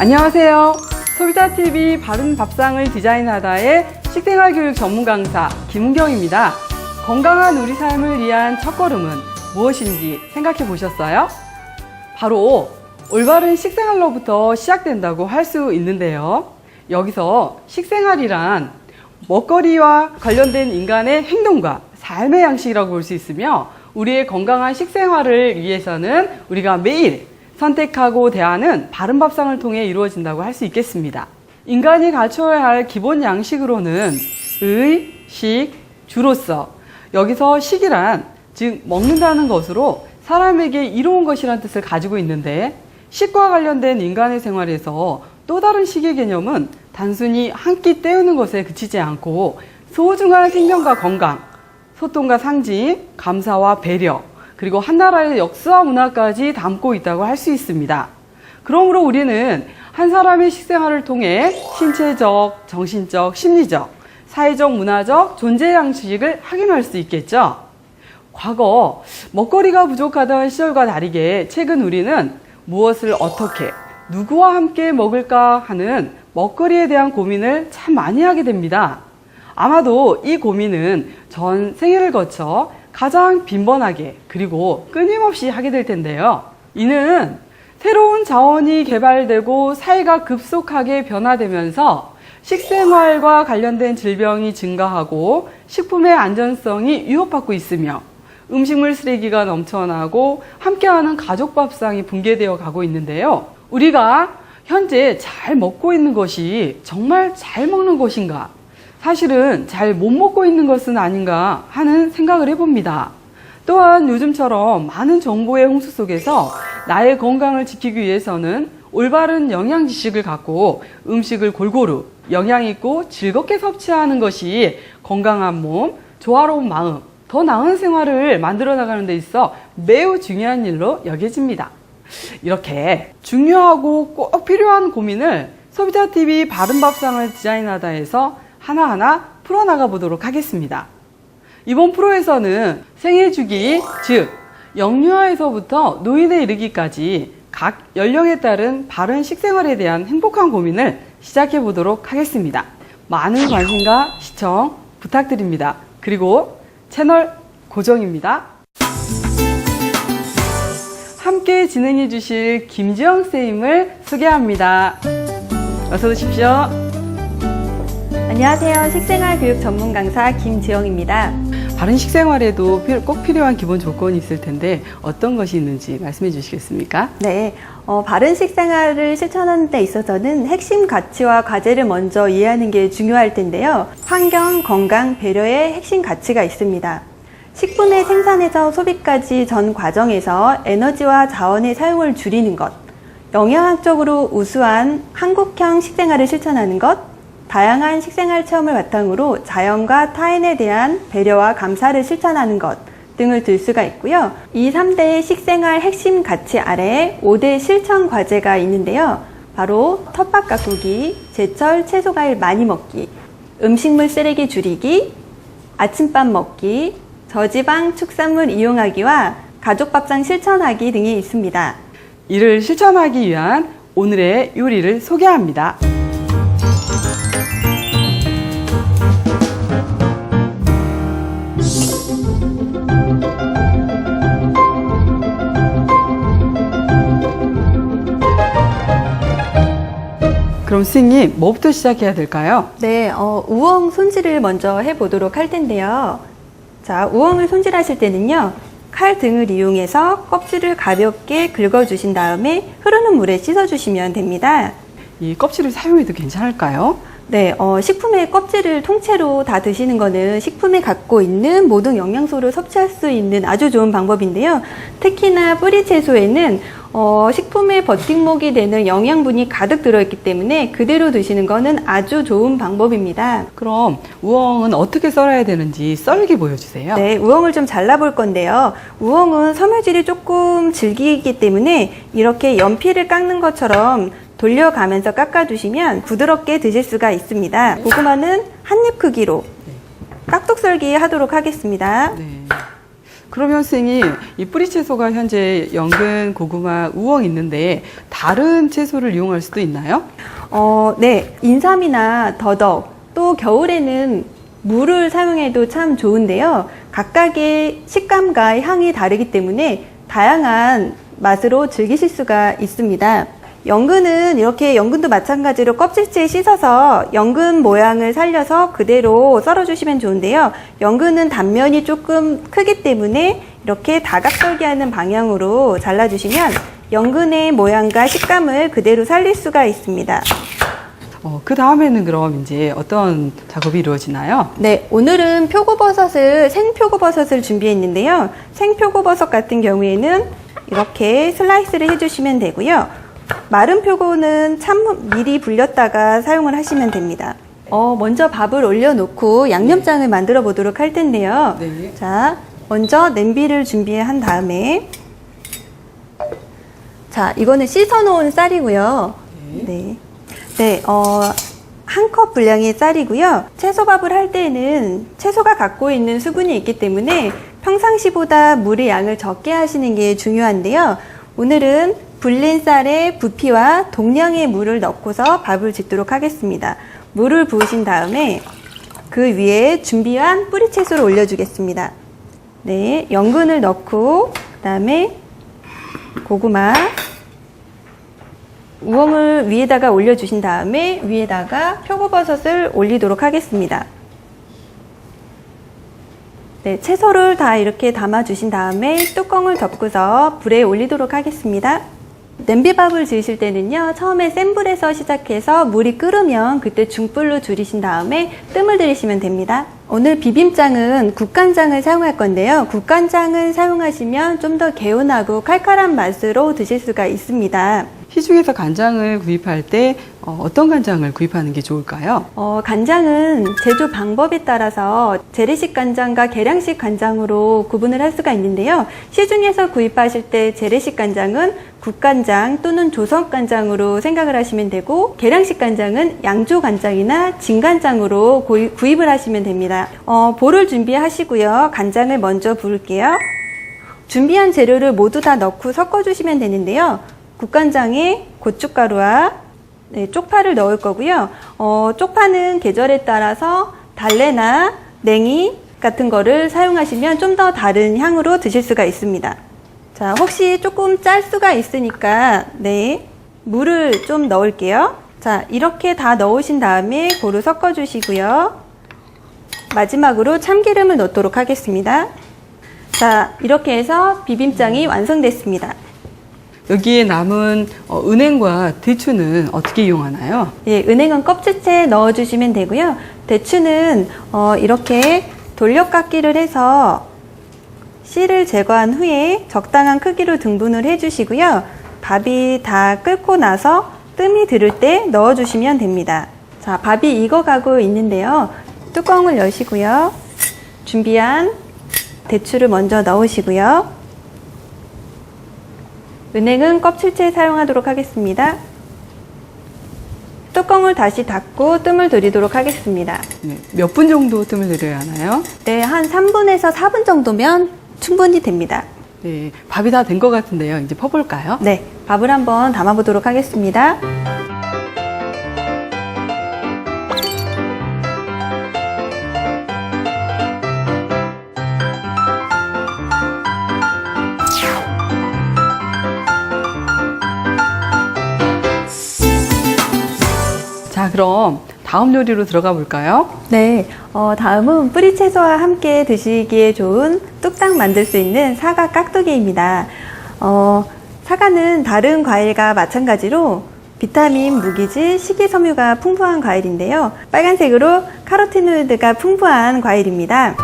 안녕하세요. 소비자TV 바른 밥상을 디자인하다의 식생활 교육 전문 강사 김은경입니다. 건강한 우리 삶을 위한 첫걸음은 무엇인지 생각해 보셨어요? 바로 올바른 식생활로부터 시작된다고 할 수 있는데요. 여기서 식생활이란 먹거리와 관련된 인간의 행동과 삶의 양식이라고 볼 수 있으며, 우리의 건강한 식생활을 위해서는 우리가 매일 선택하고 대하는 바른 밥상을 통해 이루어진다고 할 수 있겠습니다. 인간이 갖춰야 할 기본 양식으로는 의, 식, 주로서, 여기서 식이란 즉 먹는다는 것으로 사람에게 이로운 것이란 뜻을 가지고 있는데, 식과 관련된 인간의 생활에서 또 다른 식의 개념은 단순히 한 끼 때우는 것에 그치지 않고 소중한 생명과 건강, 소통과 상징, 감사와 배려, 그리고 한 나라의 역사와 문화까지 담고 있다고 할 수 있습니다. 그러므로 우리는 한 사람의 식생활을 통해 신체적, 정신적, 심리적, 사회적, 문화적 존재 양식을 확인할 수 있겠죠. 과거 먹거리가 부족하던 시절과 다르게 최근 우리는 무엇을 어떻게, 누구와 함께 먹을까 하는 먹거리에 대한 고민을 참 많이 하게 됩니다. 아마도 이 고민은 전 생애를 거쳐 가장 빈번하게 그리고 끊임없이 하게 될 텐데요. 이는 새로운 자원이 개발되고 사회가 급속하게 변화되면서 식생활과 관련된 질병이 증가하고 식품의 안전성이 위협받고 있으며, 음식물 쓰레기가 넘쳐나고 함께하는 가족 밥상이 붕괴되어 가고 있는데요. 우리가 현재 잘 먹고 있는 것이 정말 잘 먹는 것인가? 사실은 잘 못 먹고 있는 것은 아닌가 하는 생각을 해봅니다. 또한 요즘처럼 많은 정보의 홍수 속에서 나의 건강을 지키기 위해서는 올바른 영양 지식을 갖고 음식을 골고루 영양 있고 즐겁게 섭취하는 것이 건강한 몸, 조화로운 마음, 더 나은 생활을 만들어 나가는 데 있어 매우 중요한 일로 여겨집니다. 이렇게 중요하고 꼭 필요한 고민을 소비자TV 바른 밥상을 디자인하다에서 하나하나 풀어나가 보도록 하겠습니다. 이번 프로에서는 생애주기, 즉 영유아에서부터 노인에 이르기까지 각 연령에 따른 바른 식생활에 대한 행복한 고민을 시작해 보도록 하겠습니다. 많은 관심과 시청 부탁드립니다. 그리고 채널 고정입니다. 함께 진행해 주실 김지영 쌤을 소개합니다. 어서 오십시오. 안녕하세요. 식생활 교육 전문 강사 김지영입니다. 바른 식생활에도 꼭 필요한 기본 조건이 있을 텐데 어떤 것이 있는지 말씀해 주시겠습니까? 네, 바른 식생활을 실천하는 데 있어서는 핵심 가치와 과제를 먼저 이해하는 게 중요할 텐데요. 환경, 건강, 배려의 핵심 가치가 있습니다. 식품의 생산에서 소비까지 전 과정에서 에너지와 자원의 사용을 줄이는 것, 영양학적으로 우수한 한국형 식생활을 실천하는 것, 다양한 식생활 체험을 바탕으로 자연과 타인에 대한 배려와 감사를 실천하는 것 등을 들 수가 있고요. 이 3대의 식생활 핵심 가치 아래에 5대 실천 과제가 있는데요. 바로 텃밭 가꾸기, 제철 채소 과일 많이 먹기, 음식물 쓰레기 줄이기, 아침밥 먹기, 저지방 축산물 이용하기와 가족밥상 실천하기 등이 있습니다. 이를 실천하기 위한 오늘의 요리를 소개합니다. 그럼 선생님, 뭐부터 시작해야 될까요? 네, 우엉 손질을 먼저 해보도록 할 텐데요. 자, 우엉을 손질하실 때는요, 칼 등을 이용해서 껍질을 가볍게 긁어주신 다음에 흐르는 물에 씻어주시면 됩니다. 이 껍질을 사용해도 괜찮을까요? 네, 식품의 껍질을 통째로 다 드시는 거는 식품에 갖고 있는 모든 영양소를 섭취할 수 있는 아주 좋은 방법인데요. 특히나 뿌리 채소에는 식품의 버팀목이 되는 영양분이 가득 들어있기 때문에 그대로 드시는 거는 아주 좋은 방법입니다. 그럼 우엉은 어떻게 썰어야 되는지 썰기 보여주세요. 네, 우엉을 좀 잘라볼 건데요. 우엉은 섬유질이 조금 질기기 때문에 이렇게 연필을 깎는 것처럼 돌려가면서 깎아주시면 부드럽게 드실 수가 있습니다. 고구마는 한 입 크기로 깍둑 썰기 하도록 하겠습니다. 네. 그러면 선생님, 이 뿌리 채소가 현재 연근, 고구마, 우엉 있는데 다 다른 채소를 이용할 수도 있나요? 네. 인삼이나 더덕, 또 겨울에는 무를 사용해도 참 좋은데요. 각각의 식감과 향이 다르기 때문에 다양한 맛으로 즐기실 수가 있습니다. 연근은 이렇게 연근도 마찬가지로 껍질째 씻어서 연근 모양을 살려서 그대로 썰어주시면 좋은데요. 연근은 단면이 조금 크기 때문에 이렇게 다각썰기하는 방향으로 잘라주시면 연근의 모양과 식감을 그대로 살릴 수가 있습니다. 그 다음에는 그럼 이제 어떤 작업이 이루어지나요? 네, 오늘은 생표고버섯을 준비했는데요. 생표고버섯 같은 경우에는 이렇게 슬라이스를 해주시면 되고요. 마른 표고는 미리 불렸다가 사용을 하시면 됩니다. 먼저 밥을 올려놓고 양념장을 만들어 보도록 할 텐데요. 네. 자, 먼저 냄비를 준비한 다음에 자, 이거는 씻어 놓은 쌀이고요. 네. 네, 한 컵 분량의 쌀이고요. 채소밥을 할 때는 채소가 갖고 있는 수분이 있기 때문에 평상시보다 물의 양을 적게 하시는 게 중요한데요. 오늘은 불린 쌀에 부피와 동량의 물을 넣고서 밥을 짓도록 하겠습니다. 물을 부으신 다음에 그 위에 준비한 뿌리채소를 올려주겠습니다. 네, 연근을 넣고 그다음에 고구마, 우엉을 위에다가 올려주신 다음에 위에다가 표고버섯을 올리도록 하겠습니다. 네, 채소를 다 이렇게 담아주신 다음에 뚜껑을 덮고서 불에 올리도록 하겠습니다. 냄비밥을 지으실 때는요, 처음에 센 불에서 시작해서 물이 끓으면 그때 중불로 줄이신 다음에 뜸을 들이시면 됩니다. 오늘 비빔장은 국간장을 사용할 건데요. 국간장을 사용하시면 좀 더 개운하고 칼칼한 맛으로 드실 수가 있습니다. 시중에서 간장을 구입할 때 어떤 간장을 구입하는 게 좋을까요? 간장은 제조 방법에 따라서 재래식 간장과 계량식 간장으로 구분을 할 수가 있는데요. 시중에서 구입하실 때 재래식 간장은 국간장 또는 조선간장으로 생각을 하시면 되고, 계량식 간장은 양조간장이나 진간장으로 구입을 하시면 됩니다. 볼을 준비하시고요. 간장을 먼저 부을게요. 준비한 재료를 모두 다 넣고 섞어주시면 되는데요. 국간장에 고춧가루와 쪽파를 넣을 거고요. 쪽파는 계절에 따라서 달래나 냉이 같은 거를 사용하시면 좀 더 다른 향으로 드실 수가 있습니다. 자, 혹시 조금 짤 수가 있으니까 물을 좀 넣을게요. 자, 이렇게 다 넣으신 다음에 고루 섞어 주시고요. 마지막으로 참기름을 넣도록 하겠습니다. 자, 이렇게 해서 비빔장이 완성됐습니다. 여기에 남은 은행과 대추는 어떻게 이용하나요? 예, 은행은 껍질째 넣어주시면 되고요. 대추는 이렇게 돌려깎기를 해서 씨를 제거한 후에 적당한 크기로 등분을 해주시고요. 밥이 다 끓고 나서 뜸이 들을 때 넣어주시면 됩니다. 자, 밥이 익어가고 있는데요. 뚜껑을 여시고요. 준비한 대추를 먼저 넣으시고요. 은행은 껍질째 사용하도록 하겠습니다. 뚜껑을 다시 닫고 뜸을 들이도록 하겠습니다. 네, 몇 분 정도 뜸을 들여야 하나요? 네, 한 3분에서 4분 정도면 충분히 됩니다. 네, 밥이 다 된 것 같은데요. 이제 퍼볼까요? 네, 밥을 한번 담아보도록 하겠습니다. 자, 그럼 다음 요리로 들어가 볼까요? 네, 다음은 뿌리채소와 함께 드시기에 좋은 뚝딱 만들 수 있는 사과 깍두기입니다. 사과는 다른 과일과 마찬가지로 비타민, 무기질, 식이섬유가 풍부한 과일인데요. 빨간색으로 카로티노이드가 풍부한 과일입니다.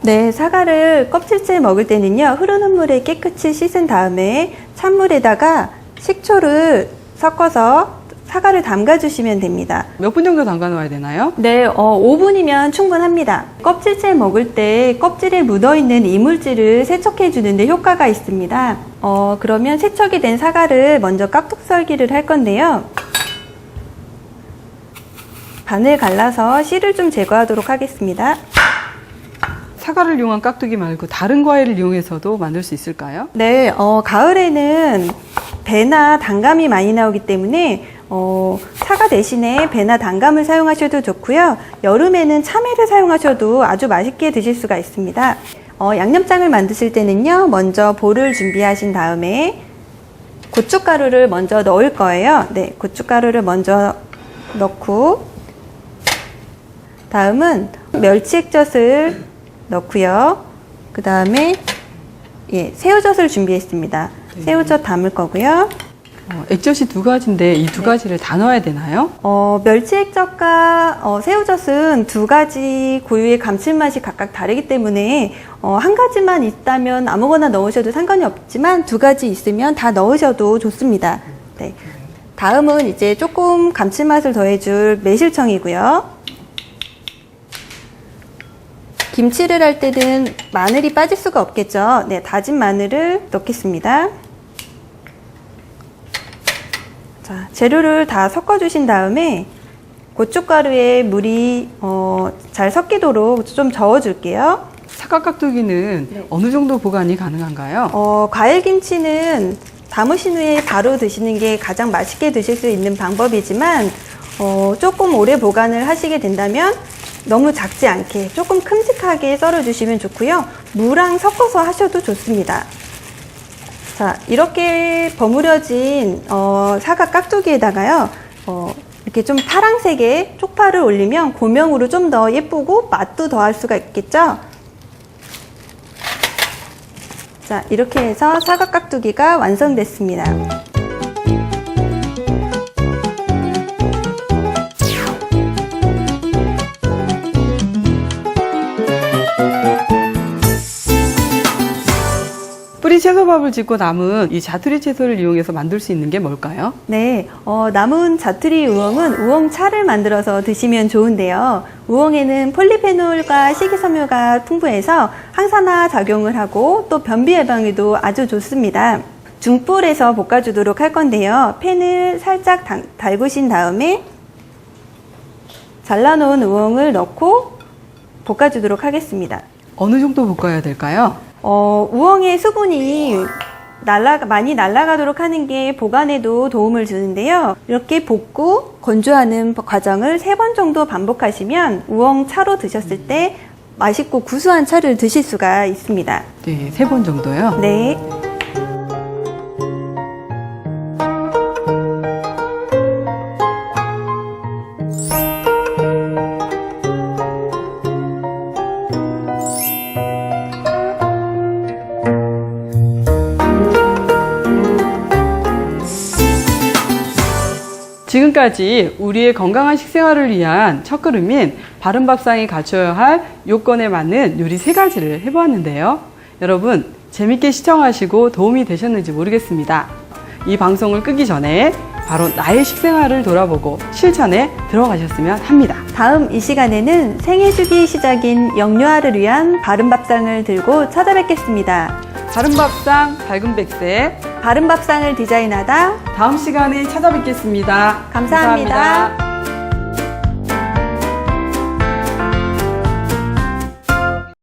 네, 사과를 껍질째 먹을 때는요, 흐르는 물에 깨끗이 씻은 다음에 찬물에다가 식초를 섞어서 사과를 담가주시면 됩니다. 몇 분 정도 담가 놓아야 되나요? 네, 5분이면 충분합니다. 껍질째 먹을 때 껍질에 묻어있는 이물질을 세척해 주는데 효과가 있습니다. 그러면 세척이 된 사과를 먼저 깍둑 썰기를 할 건데요. 반을 갈라서 씨를 좀 제거하도록 하겠습니다. 사과를 이용한 깍두기 말고 다른 과일을 이용해서도 만들 수 있을까요? 네, 가을에는 배나 단감이 많이 나오기 때문에 사과 대신에 배나 단감을 사용하셔도 좋고요. 여름에는 참외를 사용하셔도 아주 맛있게 드실 수가 있습니다. 양념장을 만드실 때는요, 먼저 볼을 준비하신 다음에 고춧가루를 먼저 넣을 거예요. 네, 고춧가루를 먼저 넣고, 다음은 멸치 액젓을 넣고요. 그 다음에 새우젓을 준비했습니다. 새우젓 담을 거고요. 액젓이 두 가지인데 이 두 가지를 다 넣어야 되나요? 멸치 액젓과 새우젓은 두 가지 고유의 감칠맛이 각각 다르기 때문에 한 가지만 있다면 아무거나 넣으셔도 상관이 없지만 두 가지 있으면 다 넣으셔도 좋습니다. 네. 다음은 이제 조금 감칠맛을 더해줄 매실청이고요. 김치를 할 때는 마늘이 빠질 수가 없겠죠. 네, 다진 마늘을 넣겠습니다. 자, 재료를 다 섞어주신 다음에 고춧가루에 물이 잘 섞이도록 좀 저어줄게요. 사과 깍두기는 어느 정도 보관이 가능한가요? 과일김치는 담으신 후에 바로 드시는 게 가장 맛있게 드실 수 있는 방법이지만 조금 오래 보관을 하시게 된다면 너무 작지 않게 조금 큼직하게 썰어주시면 좋고요. 무랑 섞어서 하셔도 좋습니다. 자, 이렇게 버무려진 사과 깍두기에다가요, 이렇게 좀 파란색의 쪽파를 올리면 고명으로 좀 더 예쁘고 맛도 더할 수가 있겠죠? 자, 이렇게 해서 사과 깍두기가 완성됐습니다. 뿌리 채소밥을 짓고 남은 이 자투리 채소를 이용해서 만들 수 있는 게 뭘까요? 네, 남은 자투리 우엉은 우엉차를 만들어서 드시면 좋은데요. 우엉에는 폴리페놀과 식이섬유가 풍부해서 항산화 작용을 하고 또 변비 예방에도 아주 좋습니다. 중불에서 볶아주도록 할 건데요. 팬을 살짝 달구신 다음에 잘라놓은 우엉을 넣고 볶아주도록 하겠습니다. 어느 정도 볶아야 될까요? 우엉의 수분이 많이 날아가도록 하는 게 보관에도 도움을 주는데요. 이렇게 볶고 건조하는 과정을 3번 정도 반복하시면 우엉 차로 드셨을 때 맛있고 구수한 차를 드실 수가 있습니다. 네, 3번 정도요? 네. 지금까지 우리의 건강한 식생활을 위한 첫걸음인 바른밥상이 갖춰야 할 요건에 맞는 요리 3가지를 해보았는데요. 여러분 재밌게 시청하시고 도움이 되셨는지 모르겠습니다. 이 방송을 끄기 전에 바로 나의 식생활을 돌아보고 실천에 들어가셨으면 합니다. 다음 이 시간에는 생애주기 시작인 영유아를 위한 바른밥상을 들고 찾아뵙겠습니다. 바른밥상 밝은 백세 바른밥상을 디자인하다 다음 시간에 찾아뵙겠습니다. 감사합니다.